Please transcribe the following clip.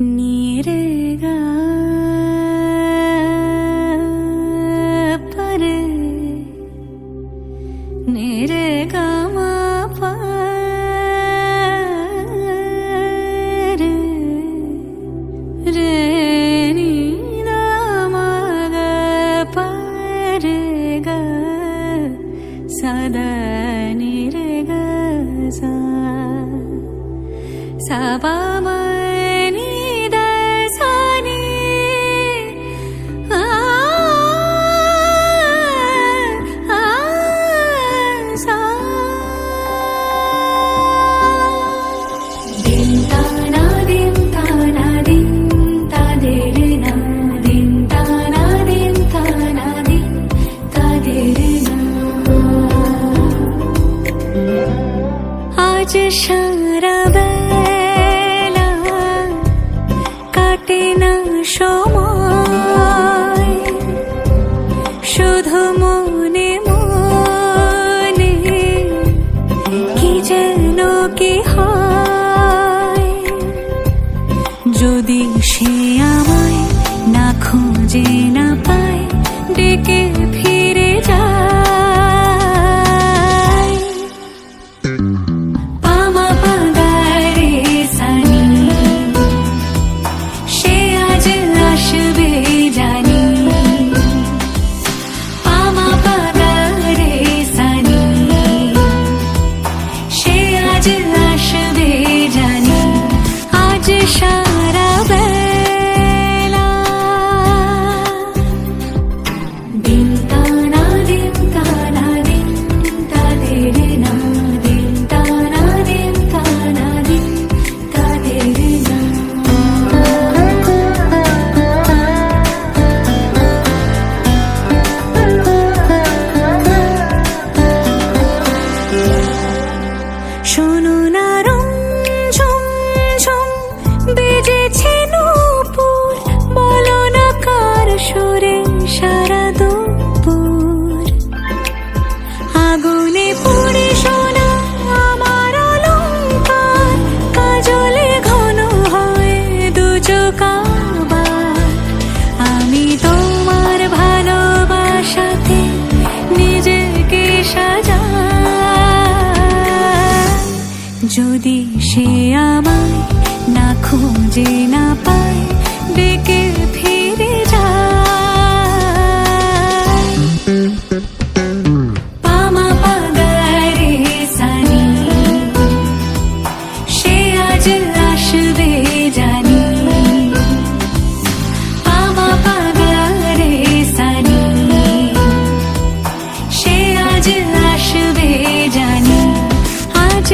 नीरेगा परे नीरेगा मा परे रे नीना मा गा परे गा सदा नीरेगा सा साबा आज सारा बेला काटे ना समय शुधु मने मने कि जेन कि हय যদি সে আমায় না খুঁজে না পায় ডেকে ফিরে যায় সারা বেলা দিন তানা দিন তানা দিন তাদের না দিন তানা দিন তানা দিন তাদের না শোনো না বেজেছে নূপুর বলো না কার সুরে সারা দুপুর আগুনে পুড়ে সোনা আমার অলংকার কাজলে ঘন হয় দু চোখ আবার আমি তোমার ভালোবাসাতে নিজেকে সাজাই যদি সে আমায় না খুঁজে না পায় ডেকে ফিরে যায় পামা পাগারে সানি সে আজ আসবে জানি পামা পাগারে সানি সে আজ আসবে জানি আজ